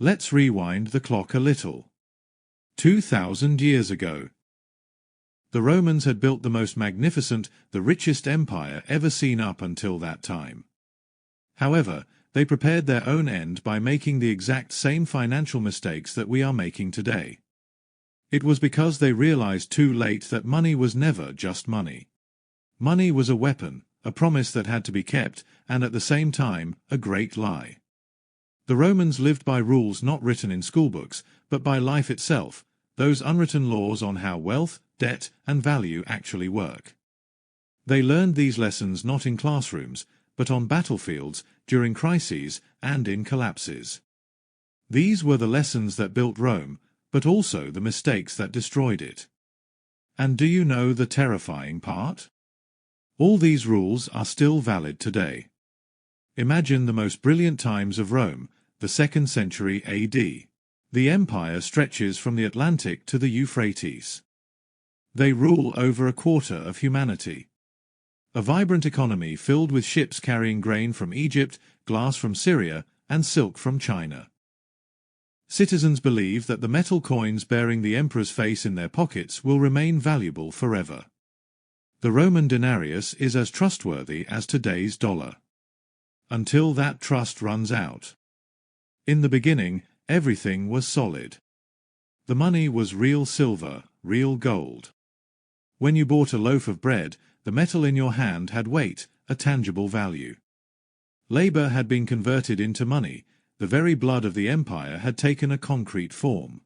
Let's rewind the clock a little. 2,000 years ago. The Romans had built the most magnificent, the richest empire ever seen up until that time. However, they prepared their own end by making the exact same financial mistakes that we are making today. It was because they realized too late that money was never just money. Money was a weapon, a promise that had to be kept, and at the same time, a great lie. The Romans lived by rules not written in schoolbooks, but by life itself, those unwritten laws on how wealth, debt, and value actually work. They learned these lessons not in classrooms, but on battlefields, during crises, and in collapses. These were the lessons that built Rome, but also the mistakes that destroyed it. And do you know the terrifying part? All these rules are still valid today. Imagine the most brilliant times of Rome, the 2nd century AD. The empire stretches from the Atlantic to the Euphrates. They rule over a quarter of humanity. A vibrant economy filled with ships carrying grain from Egypt, glass from Syria, and silk from China. Citizens believe that the metal coins bearing the emperor's face in their pockets will remain valuable forever. The Roman denarius is as trustworthy as today's dollar. Until that trust runs out. In the beginning, everything was solid. The money was real silver, real gold. When you bought a loaf of bread, the metal in your hand had weight, a tangible value. Labor had been converted into money, the very blood of the empire had taken a concrete form.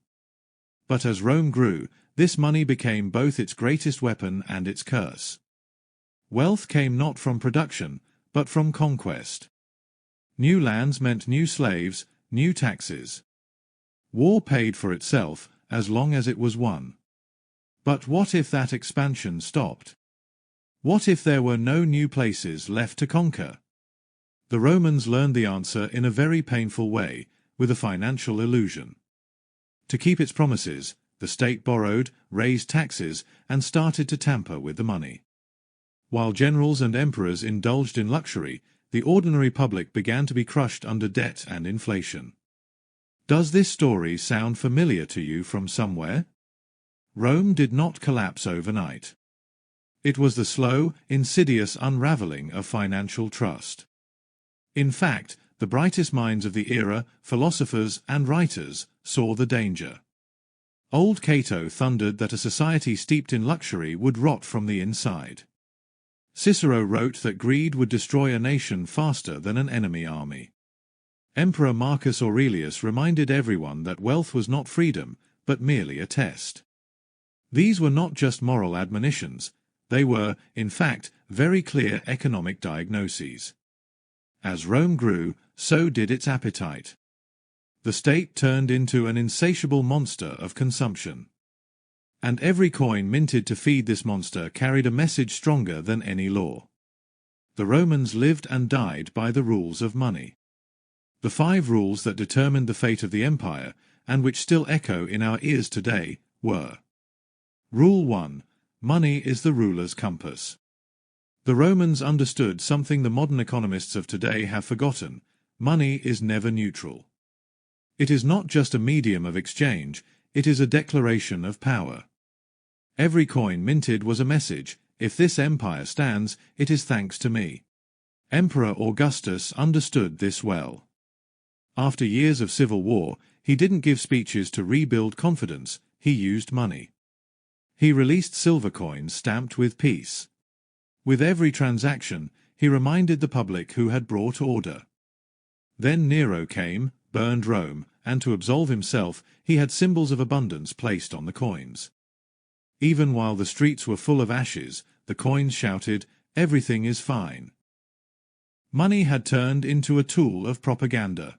But as Rome grew, this money became both its greatest weapon and its curse. Wealth came not from production, but from conquest. New lands meant new slaves, new taxes. War paid for itself as long as it was won. But what if that expansion stopped? What if there were no new places left to conquer? The Romans learned the answer in a very painful way, with a financial illusion. To keep its promises, the state borrowed, raised taxes, and started to tamper with the money. While generals and emperors indulged in luxury, the ordinary public began to be crushed under debt and inflation. Does this story sound familiar to you from somewhere? Rome did not collapse overnight. It was the slow, insidious unraveling of financial trust. In fact, the brightest minds of the era, philosophers and writers, saw the danger. Old Cato thundered that a society steeped in luxury would rot from the inside. Cicero wrote that greed would destroy a nation faster than an enemy army. Emperor Marcus Aurelius reminded everyone that wealth was not freedom, but merely a test. These were not just moral admonitions, they were, in fact, very clear economic diagnoses. As Rome grew, so did its appetite. The state turned into an insatiable monster of consumption. And every coin minted to feed this monster carried a message stronger than any law. The Romans lived and died by the rules of money. The 5 rules that determined the fate of the empire, and which still echo in our ears today, were: Rule 1. Money is the ruler's compass. The Romans understood something the modern economists of today have forgotten: money is never neutral. It is not just a medium of exchange, it is a declaration of power. Every coin minted was a message: if this empire stands, it is thanks to me. Emperor Augustus understood this well. After years of civil war, he didn't give speeches to rebuild confidence, he used money. He released silver coins stamped with peace. With every transaction, he reminded the public who had brought order. Then Nero came, burned Rome, and to absolve himself, he had symbols of abundance placed on the coins. Even while the streets were full of ashes, the coins shouted, "Everything is fine." Money had turned into a tool of propaganda.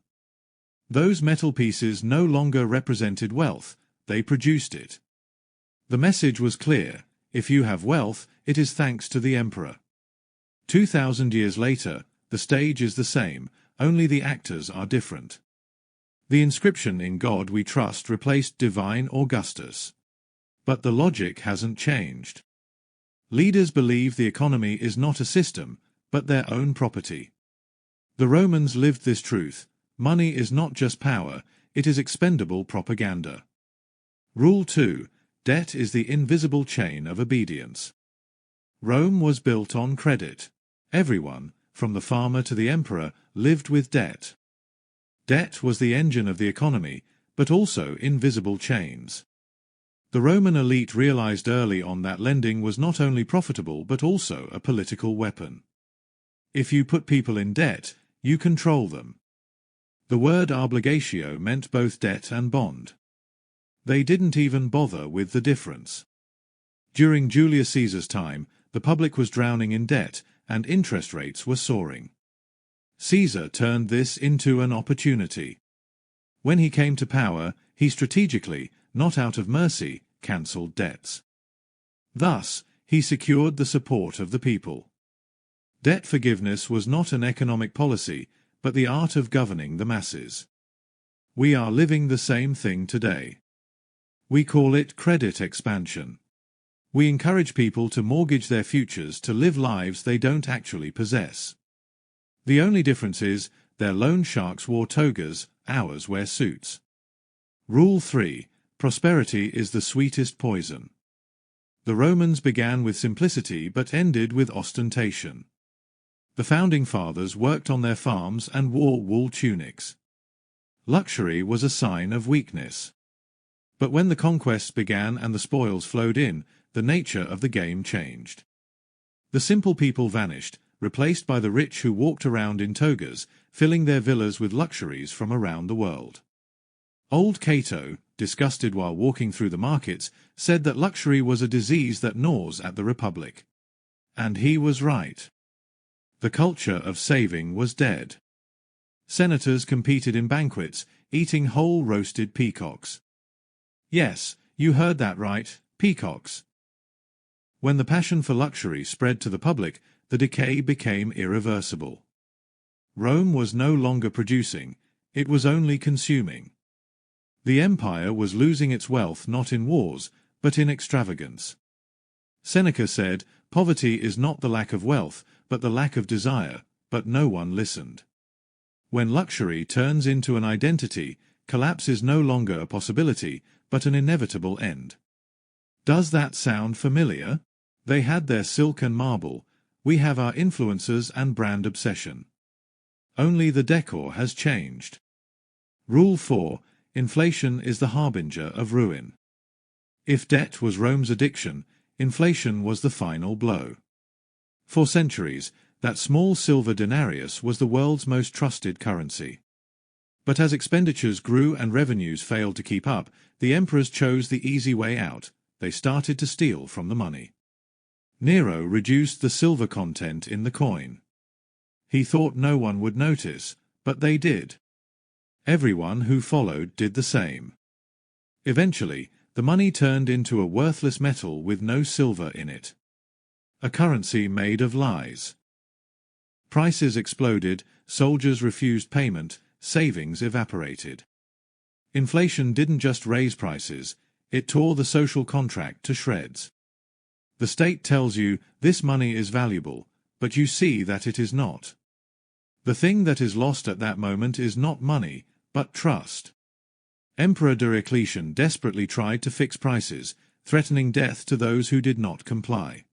Those metal pieces no longer represented wealth, they produced it. The message was clear: if you have wealth, it is thanks to the emperor. 2,000 years later, the stage is the same, only the actors are different. The inscription "In God We Trust" replaced "Divine Augustus." But the logic hasn't changed. Leaders believe the economy is not a system, but their own property. The Romans lived this truth: money is not just power, it is expendable propaganda. Rule 2. Debt is the invisible chain of obedience. Rome was built on credit. Everyone, from the farmer to the emperor, lived with debt. Debt was the engine of the economy, but also invisible chains. The Roman elite realized early on that lending was not only profitable but also a political weapon. If you put people in debt, you control them. The word obligatio meant both debt and bond. They didn't even bother with the difference. During Julius Caesar's time, the public was drowning in debt, and interest rates were soaring. Caesar turned this into an opportunity. When he came to power, he strategically, not out of mercy, cancelled debts. Thus, he secured the support of the people. Debt forgiveness was not an economic policy, but the art of governing the masses. We are living the same thing today. We call it credit expansion. We encourage people to mortgage their futures to live lives they don't actually possess. The only difference is, their loan sharks wore togas, ours wear suits. Rule 3. Prosperity is the sweetest poison. The Romans began with simplicity but ended with ostentation. The founding fathers worked on their farms and wore wool tunics. Luxury was a sign of weakness. But when the conquests began and the spoils flowed in, the nature of the game changed. The simple people vanished, replaced by the rich who walked around in togas, filling their villas with luxuries from around the world. Old Cato, disgusted while walking through the markets, said that luxury was a disease that gnaws at the Republic. And he was right. The culture of saving was dead. Senators competed in banquets, eating whole roasted peacocks. Yes, you heard that right, peacocks. When the passion for luxury spread to the public, the decay became irreversible. Rome was no longer producing, it was only consuming. The empire was losing its wealth not in wars, but in extravagance. Seneca said, "Poverty is not the lack of wealth, but the lack of desire," but no one listened. When luxury turns into an identity, collapse is no longer a possibility, but an inevitable end. Does that sound familiar? They had their silk and marble, we have our influencers and brand obsession. Only the decor has changed. Rule 4. Inflation is the harbinger of ruin. If debt was Rome's addiction, inflation was the final blow. For centuries, that small silver denarius was the world's most trusted currency. But as expenditures grew and revenues failed to keep up, the emperors chose the easy way out. They started to steal from the money. Nero reduced the silver content in the coin. He thought no one would notice, but they did. Everyone who followed did the same. Eventually, the money turned into a worthless metal with no silver in it. A currency made of lies. Prices exploded, soldiers refused payment, savings evaporated. Inflation didn't just raise prices, it tore the social contract to shreds. The state tells you this money is valuable, but you see that it is not. The thing that is lost at that moment is not money, but trust. Emperor Diocletian desperately tried to fix prices, threatening death to those who did not comply.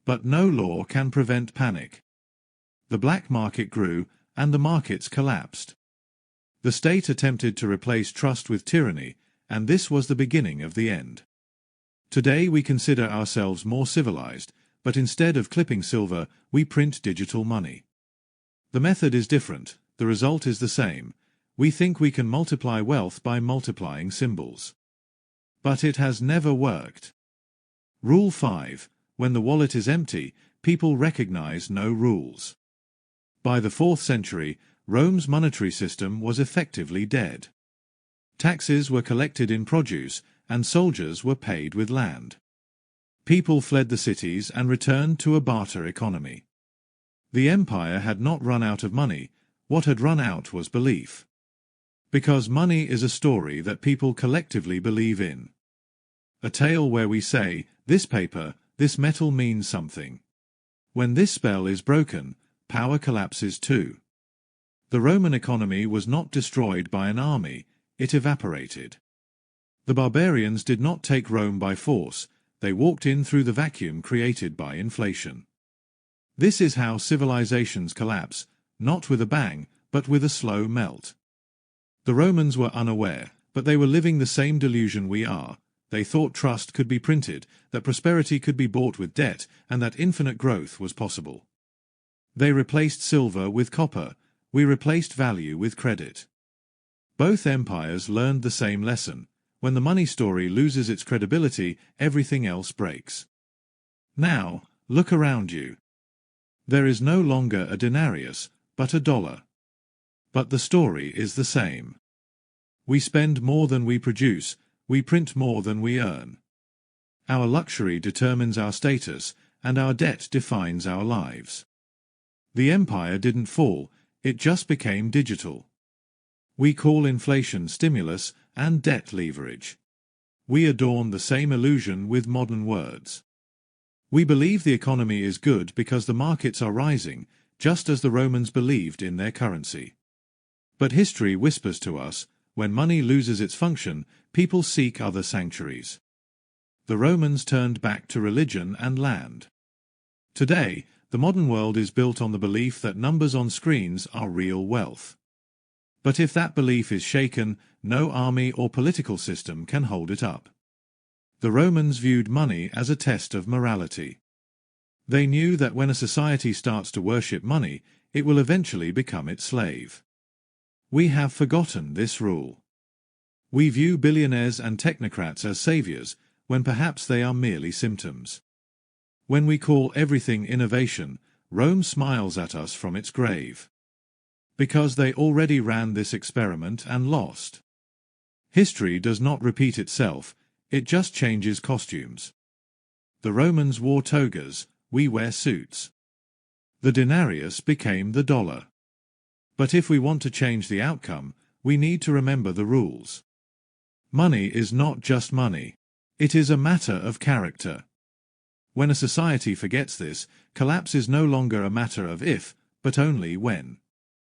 But no law can prevent panic. The black market grew, and the markets collapsed. The state attempted to replace trust with tyranny, and this was the beginning of the end. Today we consider ourselves more civilized, but instead of clipping silver, we print digital money. The method is different, the result is the same. We think we can multiply wealth by multiplying symbols. But it has never worked. Rule 5. When the wallet is empty, people recognize no rules. By the 4th century, Rome's monetary system was effectively dead. Taxes were collected in produce, and soldiers were paid with land. People fled the cities and returned to a barter economy. The empire had not run out of money, what had run out was belief. Because money is a story that people collectively believe in. A tale where we say, this paper, this metal means something. When this spell is broken, power collapses too. The Roman economy was not destroyed by an army, it evaporated. The barbarians did not take Rome by force, they walked in through the vacuum created by inflation. This is how civilizations collapse, not with a bang, but with a slow melt. The Romans were unaware, but they were living the same delusion we are. They thought trust could be printed, that prosperity could be bought with debt, and that infinite growth was possible. They replaced silver with copper, we replaced value with credit. Both empires learned the same lesson. When the money story loses its credibility, everything else breaks. Now, look around you. There is no longer a denarius, but a dollar. But the story is the same. We spend more than we produce, we print more than we earn. Our luxury determines our status, and our debt defines our lives. The empire didn't fall, it just became digital. We call inflation stimulus and debt leverage. We adorn the same illusion with modern words. We believe the economy is good because the markets are rising, just as the Romans believed in their currency. But history whispers to us, when money loses its function, people seek other sanctuaries. The Romans turned back to religion and land. Today, the modern world is built on the belief that numbers on screens are real wealth. But if that belief is shaken, no army or political system can hold it up. The Romans viewed money as a test of morality. They knew that when a society starts to worship money, it will eventually become its slave. We have forgotten this rule. We view billionaires and technocrats as saviors, when perhaps they are merely symptoms. When we call everything innovation, Rome smiles at us from its grave. Because they already ran this experiment and lost. History does not repeat itself, it just changes costumes. The Romans wore togas, we wear suits. The denarius became the dollar. But if we want to change the outcome, we need to remember the rules. Money is not just money. It is a matter of character. When a society forgets this, collapse is no longer a matter of if, but only when.